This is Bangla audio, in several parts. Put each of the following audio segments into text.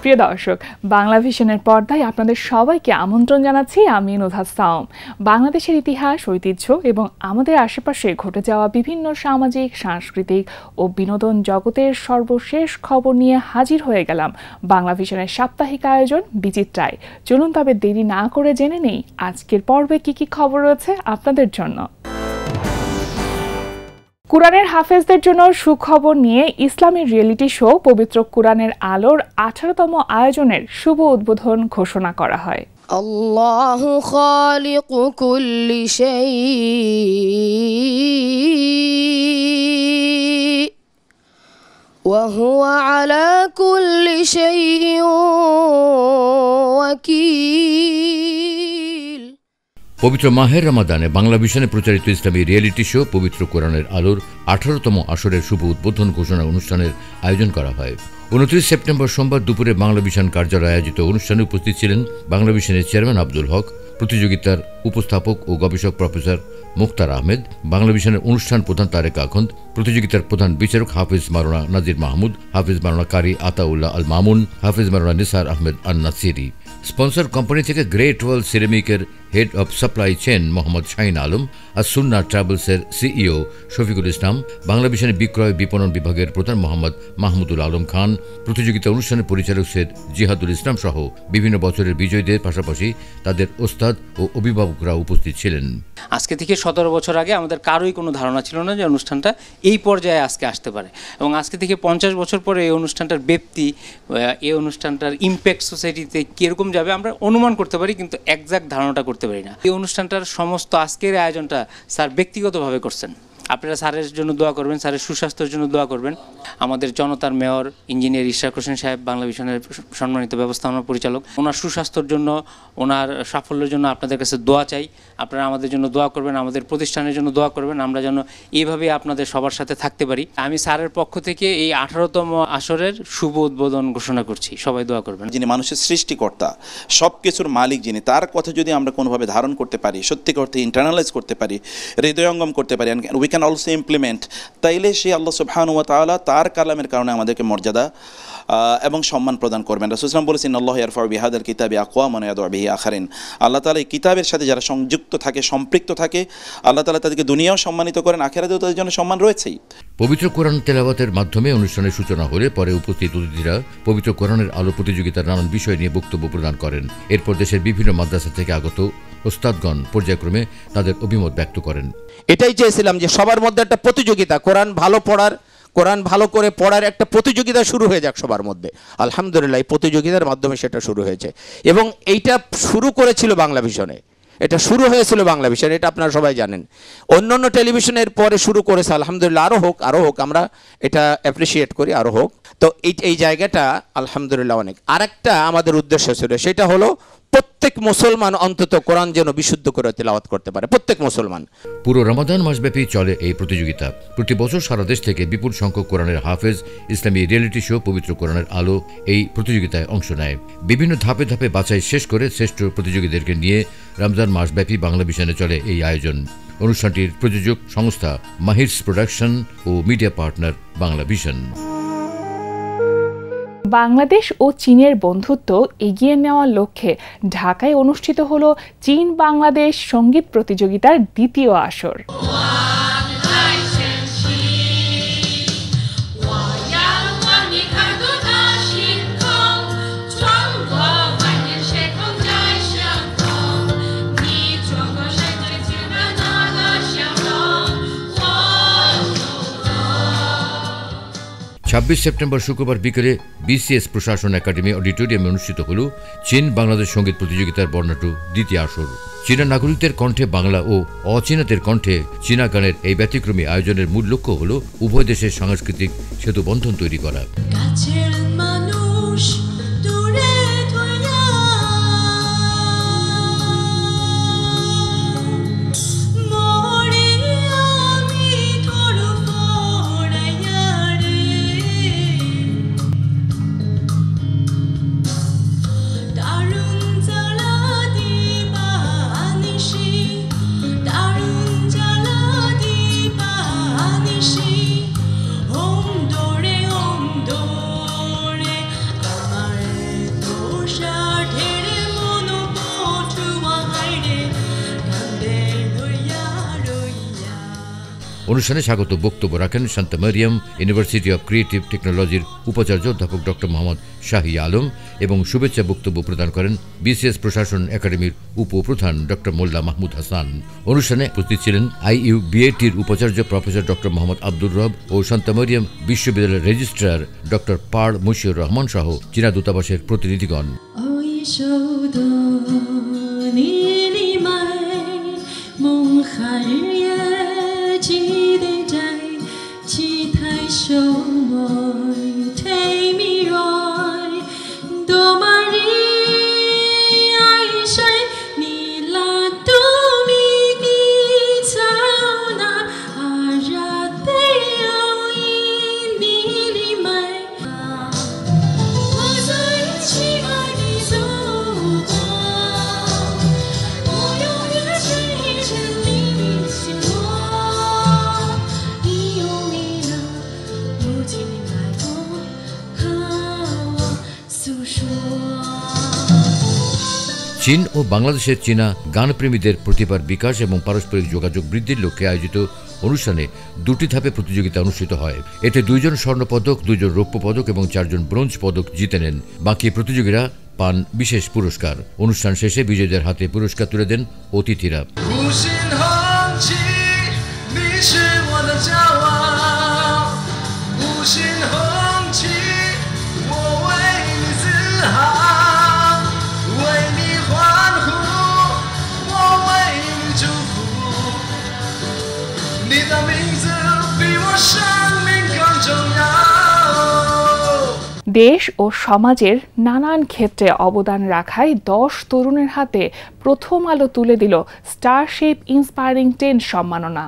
প্রিয় দর্শক, বাংলা ভিশনের পর্দায় আপনাদের সবাইকে আমন্ত্রণ জানাচ্ছি আমি নুধা সাওম। বাংলাদেশের ইতিহাস, ঐতিহ্য এবং আমাদের আশেপাশে ঘটে যাওয়া বিভিন্ন সামাজিক, সাংস্কৃতিক ও বিনোদন জগতের সর্বশেষ খবর নিয়ে হাজির হয়ে গেলাম বাংলা ভিশনের সাপ্তাহিক আয়োজন বিচিত্রায়। চলুন তবে দেরি না করে জেনে নেই আজকের পর্বে কি কি খবর রয়েছে আপনাদের জন্য। কুরআনের হাফেজদের জন্য সুখবর নিয়ে ইসলামী রিয়েলিটি শো পবিত্র কুরআনের আলোর 18তম আয়োজনের শুভ উদ্বোধন ঘোষণা করা হয়। আল্লাহু খালিকু কুল্লি শাই ওয়া হুয়া আলা কুল্লি শাইইন ওয়াকিল। পবিত্র মাহের রমাদানে বাংলা ভিশনে প্রচারিত ইসলামী রিয়েলিটি শো পবিত্র কোরআনের আলোর 18তম আসরের শুভ উদ্বোধন ঘোষণা অনুষ্ঠানের আয়োজন করা হয়। 29 সেপ্টেম্বর সোমবার দুপুরে বাংলা ভিশন কার্যালয়ে আয়োজিত অনুষ্ঠানে উপস্থিত ছিলেন বাংলা ভিশনের চেয়ারম্যান আব্দুল হক, প্রতিযোগিতার উপস্থাপক ও গবেষক প্রফেসর মুখতার আহমেদ, বাংলা ভিশনের অনুষ্ঠান প্রধান তারেক আখন্দ, প্রতিযোগিতার প্রধান বিচারক হাফিজ মাওলানা নাজির মাহমুদ, হাফিজ মাওলানা কারি আতাউল্লাহ আল মামুন, হাফিজ মাওলানা নিসার আহমেদ আন নাসিরি। স্পন্সর কোম্পানি থেকে গ্রেট ওয়াল সিরামিকের head of supply chain Mohammad Shahin Alam, আর সুন্নাহ ট্রাভেলসের সিইও শফিকুল ইসলাম, বাংলা ভিশনের বিক্রয় বিপণন বিভাগের প্রধান মোহাম্মদ মাহমুদুল আলম খান, প্রতিযোগিতা অনুষ্ঠানের পরিচালক সৈয়দ জিহাদুল ইসলাম সহ বিভিন্ন বছরের বিজয়ীদের পাশাপাশি তাদের ওস্তাদ ও অভিভাবকরা উপস্থিত ছিলেন। আজকে থেকে 17 বছর আগে আমাদের কারোই কোনো ধারণা ছিল না যে অনুষ্ঠানটা এই পর্যায়ে আজকে আসতে পারে, এবং আজকে থেকে 50 বছর পরে এই অনুষ্ঠানটার ব্যাপ্তি, এই অনুষ্ঠানটার ইম্প্যাক্ট সোসাইটিতে কীরকম যাবে আমরা অনুমান করতে পারি, কিন্তু একজ্যাক্ট ধারণাটা করতে পারি না। এই অনুষ্ঠানটার সমস্ত আজকের আয়োজনটা স্যার ব্যক্তিগতভাবে করছেন। আপনারা স্যারের জন্য দোয়া করবেন, স্যারের সুস্বাস্থ্যের জন্য দোয়া করবেন। আমাদের জনতার মেয়র ইঞ্জিনিয়ার ইশরাক হোসেন সাহেব, বাংলা ভিশনের সম্মানিত ব্যবস্থাপনা পরিচালক, ওনার সুস্বাস্থ্যের জন্য, ওনার সাফল্যের জন্য আপনাদের কাছে দোয়া চাই। আপনারা আমাদের জন্য দোয়া করবেন, আমাদের প্রতিষ্ঠানের জন্য দোয়া করবেন, আমরা যেন এইভাবে আপনাদের সবার সাথে থাকতে পারি। আমি স্যারের পক্ষ থেকে এই 18তম আসরের শুভ উদ্বোধন ঘোষণা করছি, সবাই দোয়া করবেন। যিনি মানুষের সৃষ্টিকর্তা, সব কিছুর মালিক যিনি, তার কথা যদি আমরা কোনোভাবে ধারণ করতে পারি, সত্যিকার অর্থে ইন্টারনালাইজ করতে পারি, হৃদয়ঙ্গম করতে পারি, উই ক্যান অলসো ইমপ্লিমেন্ট, তাইলে সেই আল্লাহ সুবহানাহু ওয়া তাআলা তার কালামের কারণে আমাদেরকে মর্যাদা এবং সম্মান প্রদান করবেন। রাসূল সাল্লাল্লাহু আলাইহি ওয়াসাল্লাম বলেছেন, আল্লাহু ইয়ারফাউ বিহাদাল কিতাবি আকওয়ামান ওয়া ইয়াদউ বিহি আখারিন। আল্লাহ তাআলা এই কিতাবের সাথে যারা সংযুক্ত থাকে, সম্পৃক্ত থাকে, আল্লাহ তাআলা তাদেরকে দুনিয়াও সম্মানিত করেন, আখিরাতেও তাদের জন্য সম্মান রয়েছেই। পবিত্র কোরআন তেলাওয়াতের মাধ্যমে অনুষ্ঠানের সূচনা হলে পরে উপস্থিত অতিথিরা পবিত্র কোরআনের আলো প্রতিযোগিতার নানান বিষয় নিয়ে বক্তব্য প্রদান করেন। এরপর দেশের বিভিন্ন মাদ্রাসা থেকে আগত ওস্তাদগণ পর্যায়ক্রমে তাদের অভিমত ব্যক্ত করেন। এটাই চেয়েছিলাম যে সবার মধ্যে একটা প্রতিযোগিতা, কোরআন ভালো করে পড়ার একটা প্রতিযোগিতা শুরু হয়ে যাক সবার মধ্যে। আলহামদুলিল্লাহ এই প্রতিযোগিতার মাধ্যমে সেটা শুরু হয়েছে, এবং এইটা শুরু করেছিল বাংলা ভিশনে, এটা শুরু হয়েছিল বাংলা ভিশন, এটা আপনারা সবাই জানেন। অন্যান্য টেলিভিশনের পরে শুরু করেছে, আলহামদুলিল্লাহ আরও হোক, আমরা এটা অ্যাপ্রিসিয়েট করি, আরও হোক। তো এই জায়গাটা আলহামদুলিল্লাহ অনেক। আরেকটা আমাদের উদ্দেশ্য ছিল, সেটা হলো প্রত্যেক মুসলমান অন্তত কোরআন যেন বিশুদ্ধ করে তেলাওয়াত করতে পারে, প্রত্যেক মুসলমান। পুরো রমাদান মাসব্যাপী চলে এই প্রতিযোগিতা। প্রতি বছর সারা দেশ থেকে বিপুল সংখ্যক কোরআনের হাফেজ ইসলামী রিয়েলিটি শো পবিত্র কোরআনের আলো এই প্রতিযোগিতায় অংশ নেয়। বিভিন্ন ধাপে ধাপে বাছাই শেষ করে শ্রেষ্ঠ প্রতিযোগীদেরকে নিয়ে রমজান মাসব্যাপী বাংলা ভিশনে চলে এই আয়োজন। অনুষ্ঠানটির প্রযোজক সংস্থা মাহিরস প্রোডাকশন ও media partner Bangla Vision. Bangladesh ও চীনের বন্ধুত্ব এগিয়ে নেওয়ার লক্ষ্যে ঢাকায় অনুষ্ঠিত হলো চীন বাংলাদেশ সঙ্গীত প্রতিযোগিতার দ্বিতীয় আসর। ছাব্বিশ সেপ্টেম্বর শুক্রবার বিকেলে বিসিএস প্রশাসন একাডেমি অডিটোরিয়ামে অনুষ্ঠিত হল চীন বাংলাদেশ সঙ্গীত প্রতিযোগিতার বর্ণাঢ্য দ্বিতীয় আসর। চীনা নাগরিকদের কণ্ঠে বাংলা ও অচীনাদের কণ্ঠে চীনা গানের এই ব্যতিক্রমী আয়োজনের মূল লক্ষ্য হল উভয় দেশের সাংস্কৃতিক সেতুবন্ধন তৈরি করা। অনুষ্ঠানে স্বাগত বক্তব্য রাখেন Santa Mariam university of creative টেকনোলজির উপাচার্য অধ্যাপক ডক্টর মোহাম্মদ শাহী আলম এবং শুভেচ্ছা বক্তব্য প্রদান করেন বিসিএস প্রশাসন একাডেমির উপপ্রধান ডক্টর মোল্লা মাহমুদ হাসান। অনুষ্ঠানে উপস্থিত ছিলেন IUBATর উপাচার্য প্রফেসর ডক্টর মোহাম্মদ আব্দুর রব ও সান্তা মারিয়াম বিশ্ববিদ্যালয়ের রেজিস্ট্রার ডক্টর পার মুশিউর রহমান সহ চীনা দূতাবাসের প্রতিনিধিগণ। চীন ও বাংলাদেশের চীনা গানপ্রেমীদের প্রতিভার বিকাশ এবং পারস্পরিক যোগাযোগ বৃদ্ধির লক্ষ্যে আয়োজিত অনুষ্ঠানে 2টি ধাপে প্রতিযোগিতা অনুষ্ঠিত হয়। এতে 2 জন স্বর্ণপদক, 2 জন রৌপ্য পদক এবং 4 জন ব্রোঞ্জ পদক জিতে নেন। বাকি প্রতিযোগীরা পান বিশেষ পুরস্কার। অনুষ্ঠান শেষে বিজয়ীদের হাতে পুরস্কার তুলে দেন অতিথিরা। দেশ ও সমাজের নানান ক্ষেত্রে অবদান রাখায় 10 তরুণের হাতে প্রথম আলো তুলে দিল স্টারশিপ ইন্সপায়ারিং 10 সম্মাননা।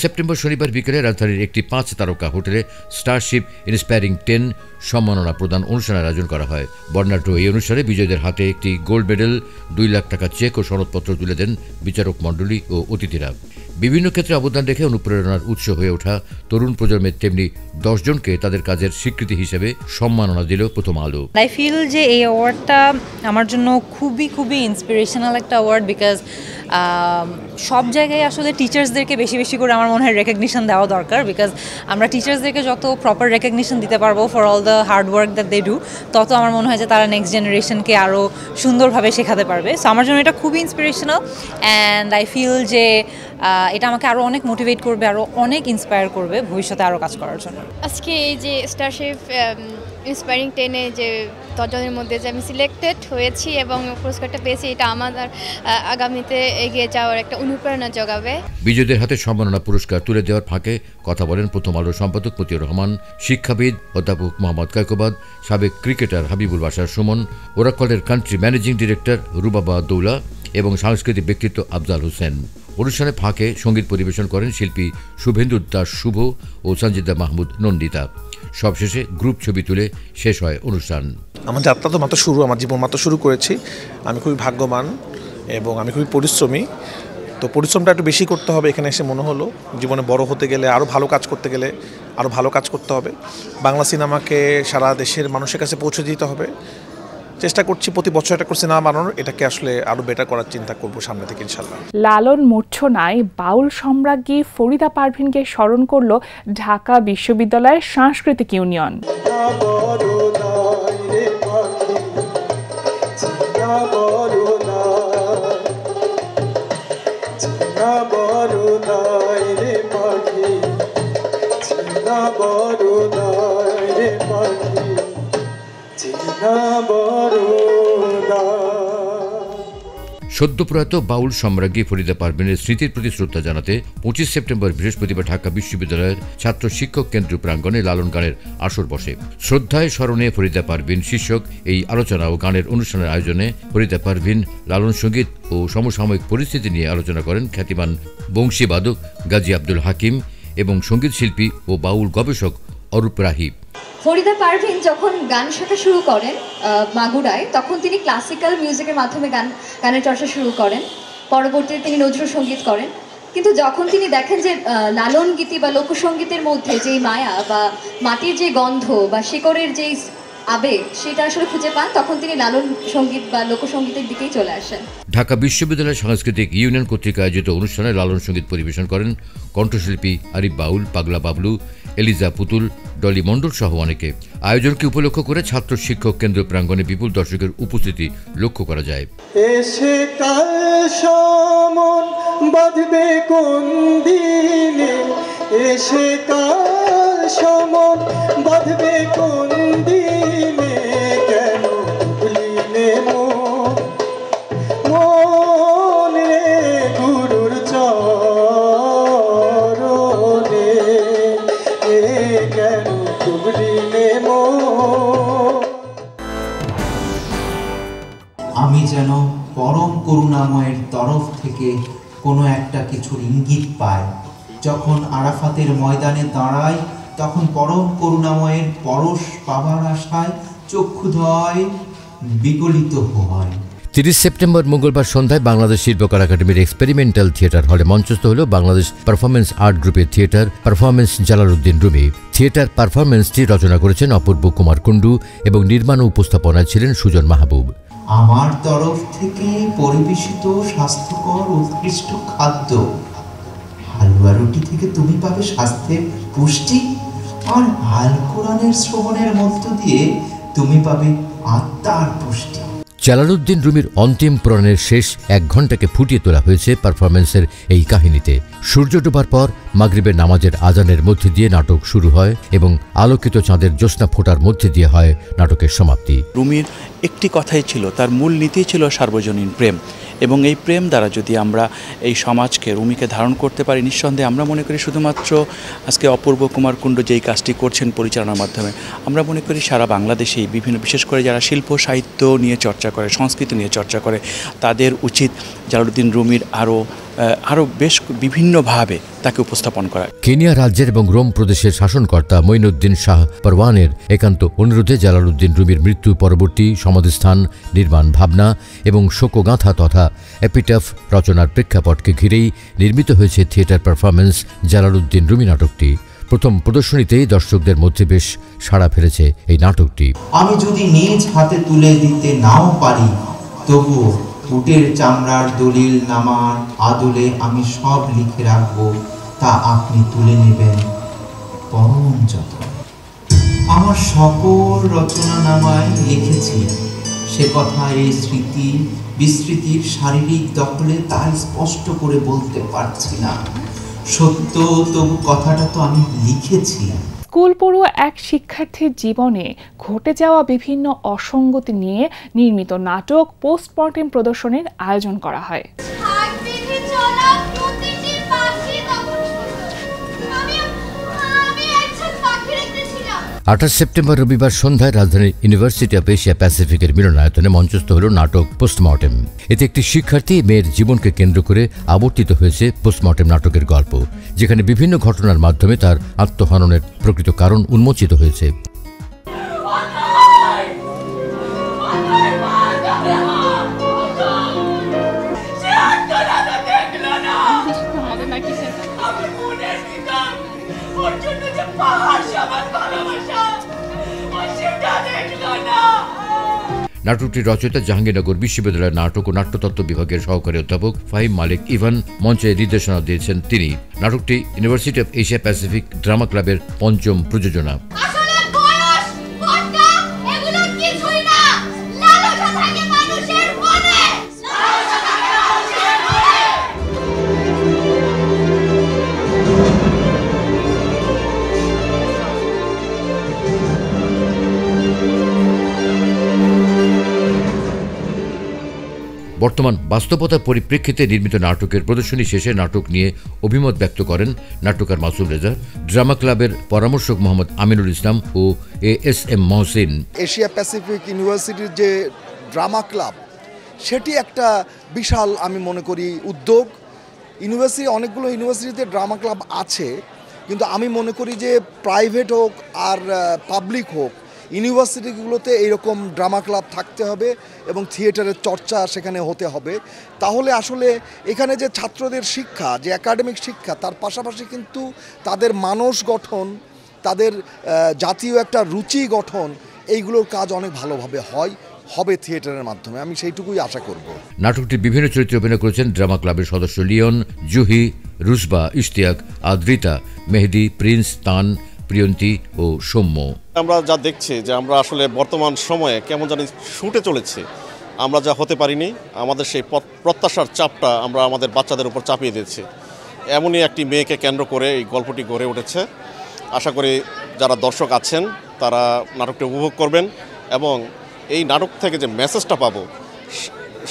সেপ্টেম্বর শনিবার বিকেলে রাজধানীর একটি 5 তারকা হোটেলে স্টারশিপ ইন্সপায়ারিং 10 সম্মাননা প্রদান অনুষ্ঠানের আয়োজন করা হয়। বর্ণাঢ্য এই অনুষ্ঠানে বিজয়ীদের হাতে একটি গোল্ড মেডেল, 2 লাখ টাকা চেক ও সনদপত্র তুলে দেন বিচারক মণ্ডলী ও অতিথিরা। বিভিন্ন ক্ষেত্রে অবদান রেখে অনুপ্রেরণার উৎস হয়ে ওঠা তরুণ প্রজন্মের তেমনি 10 জনকে তাদের কাজের স্বীকৃতি হিসেবে সম্মাননা দিল প্রথম আলো। আই ফিল যে এই অ্যাওয়ার্ডটা আমার জন্য খুবই ইন্সপিরেশনাল একটা অ্যাওয়ার্ড, বিকজ সব জায়গায় আসলে টিচার্সদেরকে বেশি করে আমার মনে হয় রেকগনিশন দেওয়া দরকার, বিকজ আমরা টিচার্সদেরকে যত প্রপার রেকগনিশন দিতে পারবো for all the hard work that they do, তত আমার মনে হয় যে তারা নেক্সট জেনারেশনকে আরও সুন্দরভাবে শেখাতে পারবে। সো আমার জন্য এটা খুবই ইন্সপিরেশনাল অ্যান্ড আই ফিল যে এটা আমাকে আরও অনেক মোটিভেট করবে, আরও অনেক ইন্সপায়ার করবে ভবিষ্যতে আরও কাজ করার জন্য। আজকে এই যে স্টারশিপ ইন্সপায়ারিং 10-এ যে 10 জনের মধ্যে যে আমি সিলেক্টেড হয়েছি এবং পুরস্কারটা পেয়েছি, এটা আমার আগামীতে এগিয়ে যাওয়ার একটা অনুপ্রেরণা যোগাবে। বিজয়ীদের হাতে সম্মাননা পুরস্কার তুলে দেওয়ার ফাঁকে কথা বলেন প্রথম আলোর সম্পাদক মতিউর রহমান, শিক্ষাবিদ অধ্যাপক মোহাম্মদ কায়কোবাদ, সাবেক ক্রিকেটার হাবিবুল বাশার সুমন, ওরাকলের country managing director Rubaba Dowla এবং সাংস্কৃতিক ব্যক্তিত্ব আফজাল হোসেন। অনুষ্ঠানে ফাঁকে সঙ্গীত পরিবেশন করেন শিল্পী শুভেন্দু দাস শুভ ও সঞ্জিদা মাহমুদ নন্দিতা। সবশেষে গ্রুপ ছবি তুলে শেষ হয় অনুষ্ঠান। আমার যাত্রা তো মাত্র শুরু, আমার জীবন মাত্র শুরু করেছি। আমি খুবই ভাগ্যবান এবং আমি খুবই পরিশ্রমী। তো পরিশ্রমটা একটু বেশি করতে হবে। এখানে এসে মনে হলো জীবনে বড় হতে গেলে, আরও ভালো কাজ করতে গেলে আরও ভালো কাজ করতে হবে। বাংলা সিনেমাকে সারা দেশের মানুষের কাছে পৌঁছে দিতে হবে। চেষ্টা করছি প্রতি বছর একটা করে সিনেমা বানানোর, এটাকে আসলে আরও বেটার করার চিন্তা করবো সামনে থেকে ইনশাল্লাহ। লালন মূর্ছনায় বাউল সম্রাজ্ঞী ফরিদা পারভিনকে স্মরণ করল ঢাকা বিশ্ববিদ্যালয়ের সাংস্কৃতিক ইউনিয়ন। সদ্য প্রয়াত বাউল সম্রাজ্ঞী ফরিদা পারভিনের স্মৃতির প্রতি শ্রদ্ধা জানাতে 25 সেপ্টেম্বর বৃহস্পতিবার ঢাকা বিশ্ববিদ্যালয়ের ছাত্র শিক্ষক কেন্দ্র প্রাঙ্গণে লালন গানের আসর বসে। শ্রদ্ধায় স্মরণে ফরিদা পারভিন শীর্ষক এই আলোচনা ও গানের অনুষ্ঠানের আয়োজনে ফরিদা পারভিন লালন সঙ্গীত ও সমসাময়িক পরিস্থিতি নিয়ে আলোচনা করেন খ্যাতিমান বংশীবাদক গাজী আব্দুল হাকিম এবং সঙ্গীত শিল্পী ও বাউল গবেষক অরূপ রাহি। ফরিদা পারভিন যখন গান শেখা শুরু করেন মাগুরায়, তখন তিনি ক্লাসিক্যাল মিউজিকের মাধ্যমে গানের চর্চা শুরু করেন। পরবর্তীতে তিনি নজরুল সঙ্গীত করেন। কিন্তু যখন তিনি দেখেন যে লালন গীতি বা লোকসঙ্গীতের মধ্যে যেই মায়া বা মাটির যে গন্ধ বা শিকড়ের যেই আবেগ সেটা আসলে খুঁজে পান, তখন তিনি লালন সঙ্গীত বা লোকসঙ্গীতের দিকেই চলে আসেন। ঢাকা বিশ্ববিদ্যালয় সাংস্কৃতিক ইউনিয়ন কর্তৃক আয়োজিত অনুষ্ঠানে লালন সঙ্গীত পরিবেশন করেন কণ্ঠশিল্পী আরিফ বাউল, পাগলা বাবলু, এলিজা পুতুল, ডলি মণ্ডল সহ অনেকে। আয়োজনকে উপলক্ষ করে ছাত্র শিক্ষক কেন্দ্র প্রাঙ্গণে বিপুল দর্শকের উপস্থিতি লক্ষ্য করা যায়। এসে কাল সমন বাঁধবে কোন দিনে, এসে কাল সমন বাঁধবে কোন দিনে, কেন ভুলিনে মন রে গুরুর চরণে, কেন ভুলিনে আমি যেন পরম করুণাময়ের তরফ থেকে কোনো একটা কিছুর ইঙ্গিত পাই। যখন আরাফাতের ময়দানে দাঁড়াই, তখন পরম করুণাময়ের পরশ পাবার আশায় চক্ষুদয় বিগলিত হয়। 30 সেপ্টেম্বর মঙ্গলবার সন্ধ্যায় বাংলাদেশ শিল্পকলা একাডেমির এক্সপেরিমেন্টাল থিয়েটার হলে মঞ্চস্থ হল বাংলাদেশ পারফরমেন্স আর্ট গ্রুপের theatre performance Jalaluddin Rumi. Theatre পারফরমেন্সটি রচনা করেছেন অপূর্ব কুমার কুণ্ডু এবং নির্মাণ ও উপস্থাপনায় ছিলেন সুজন মাহবুব। আমার তরফ থেকে পরিবেশিত স্বাস্থ্যকর উৎকৃষ্ট খাদ্য, হালুয়া রুটি থেকে তুমি পাবে স্বাস্থ্যের পুষ্টি, আর আল কোরআনের শ্রবণের মধ্য দিয়ে তুমি পাবে আত্মার পুষ্টি। জালালউদ্দিন রুমির অন্তিম প্রাণের শেষ 1 ঘণ্টাকে ফুটিয়ে তোলা হয়েছে পারফরমেন্সের এই কাহিনীতে। সূর্য ডোবার পর মাগরিবের নামাজের আজানের মধ্যে দিয়ে নাটক শুরু হয় এবং আলোকিত চাঁদের জ্যোৎস্না ফোটার মধ্যে দিয়ে হয় নাটকের সমাপ্তি। রুমির একটি কথাই ছিল, তার মূল নীতি ছিল সার্বজনীন প্রেম, এবং এই প্রেম দ্বারা যদি আমরা এই সমাজকে, রুমিকে ধারণ করতে পারি, নিঃসন্দেহে আমরা মনে করি শুধুমাত্র আজকে অপূর্ব কুমার কুণ্ডু যেই কাজটি করছেন পরিচালনার মাধ্যমে, আমরা মনে করি সারা বাংলাদেশেই বিভিন্ন, বিশেষ করে যারা শিল্প সাহিত্য নিয়ে চর্চা করে, সংস্কৃতি নিয়ে চর্চা করে, তাদের উচিত জালালউদ্দিন রুমির আরও বেশ বিভিন্নভাবে তাকে উপস্থাপন করা। কেনিয়া রাজ্যের এবং রোম প্রদেশের শাসনকর্তা মঈনুদ্দিন শাহ পরওয়ানের একান্ত অনুরোধে জালালউদ্দিন রুমির মৃত্যু পরবর্তী সমাধিস্থান নির্মাণ ভাবনা এবং শোকগাথা তথা এপিটাফ রচনার প্রেক্ষাপটকে ঘিরেই নির্মিত হয়েছে থিয়েটার পারফরমেন্স জালালউদ্দিন রুমি নাটকটি। প্রথম প্রদর্শনীতেই দর্শকদের মধ্যে বেশ সাড়া ফেলেছে এই নাটকটি। আমি যদি নিজ হাতে তুলে দিতে নাও পারি, তবুও উটের চামড়ার দলিল নামার আদলে আমি সব লিখে রাখবো, তা আপনি তুলে নেবেন পরম যত্নে। আমার সকল রচনা নামায় লিখেছি, সে কথা এই স্মৃতি বিস্মৃতির শারীরিক দখলে তাই স্পষ্ট করে বলতে পারছি না। সত্য, তবু কথাটা তো আমি লিখেছি। স্কুল পড়ুয়া এক শিক্ষার্থীর জীবনে ঘটে যাওয়া বিভিন্ন অসঙ্গতি নিয়ে নির্মিত নাটক পোস্টমর্টেম প্রদর্শনীর আয়োজন করা হয়। 28 সেপ্টেম্বর রবিবার সন্ধ্যায় রাজধানীর ইউনিভার্সিটি অব এশিয়া প্যাসিফিকের মিলনায়তনে মঞ্চস্থ হল নাটক পোস্টমর্টেম। এতে একটি শিক্ষার্থী মেয়ের জীবনকে কেন্দ্র করে আবর্তিত হয়েছে পোস্টমর্টেম নাটকের গল্প, যেখানে বিভিন্ন ঘটনার মাধ্যমে তার আত্মহননের প্রকৃত কারণ উন্মোচিত হয়েছে। নাটকটির রচয়িতা জাহাঙ্গীরনগর বিশ্ববিদ্যালয়ের নাটক ও নাট্যতত্ত্ব বিভাগের সহকারী অধ্যাপক ফাহিম মালিক ইভান মঞ্চে নির্দেশনা দিয়েছেন তিনি। নাটকটি university of Asia Pacific drama ক্লাবের ৫ম প্রযোজনা। বর্তমান বাস্তবতার পরিপ্রেক্ষিতে নির্মিত নাটকের প্রদর্শনী শেষে নাটক নিয়ে অভিমত ব্যক্ত করেন নাট্যকার মাসুম রেজা, ড্রামা ক্লাবের পরামর্শক মোহাম্মদ আমিনুল ইসলাম ও ASM মহসিন। এশিয়া প্যাসিফিক ইউনিভার্সিটির যে ড্রামা ক্লাব, সেটি একটা বিশাল আমি মনে করি উদ্যোগ। অনেকগুলো ইউনিভার্সিটিতে ড্রামা ক্লাব আছে, কিন্তু আমি মনে করি যে প্রাইভেট হোক আর পাবলিক হোক, ইউনিভার্সিটিগুলোতে এইরকম ড্রামা ক্লাব থাকতে হবে এবং থিয়েটারের চর্চা সেখানে হতে হবে। তাহলে আসলে এখানে যে ছাত্রদের শিক্ষা, যে একাডেমিক শিক্ষা, তার পাশাপাশি কিন্তু তাদের মানস গঠন, তাদের জাতীয় একটা রুচি গঠন, এইগুলোর কাজ অনেক ভালোভাবে হবে থিয়েটারের মাধ্যমে। আমি সেইটুকুই আশা করব। নাটকটির বিভিন্ন চরিত্রে অভিনয় করেছেন ড্রামা ক্লাবের সদস্য লিওন, জুহি, রুসবা, ইশতিয়াক, আদ্রিতা, মেহেদি, প্রিন্স, তান, প্রিয়ন্তী ও সৌম্য। আমরা যা দেখছি যে আমরা আসলে বর্তমান সময়ে কেমন জানি শুটে চলেছে, আমরা যা হতে পারিনি, আমাদের সেই প্রত্যাশার চাপটা আমরা আমাদের বাচ্চাদের উপর চাপিয়ে দিচ্ছি। এমনই একটি মেয়েকে কেন্দ্র করে এই গল্পটি গড়ে উঠেছে। আশা করি যারা দর্শক আছেন তারা নাটকটি উপভোগ করবেন এবং এই নাটক থেকে যে মেসেজটা পাবো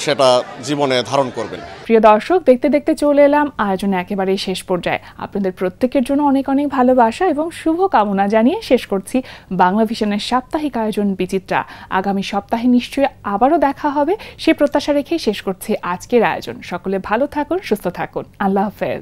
সেটা জীবনে ধারণ করবেন। প্রিয় দর্শক, দেখতে দেখতে চলে এলাম আয়োজনে একেবারেই শেষ পর্যায়ে। আপনাদের প্রত্যেকের জন্য অনেক অনেক ভালোবাসা এবং শুভ কামনা জানিয়ে শেষ করছি বাংলা ভিশনের সাপ্তাহিক আয়োজন বিচিত্রা। আগামী সপ্তাহে নিশ্চয়ই আবারও দেখা হবে, সে প্রত্যাশা রেখেই শেষ করছি আজকের আয়োজন। সকলে ভালো থাকুন, সুস্থ থাকুন। আল্লাহ হাফেজ।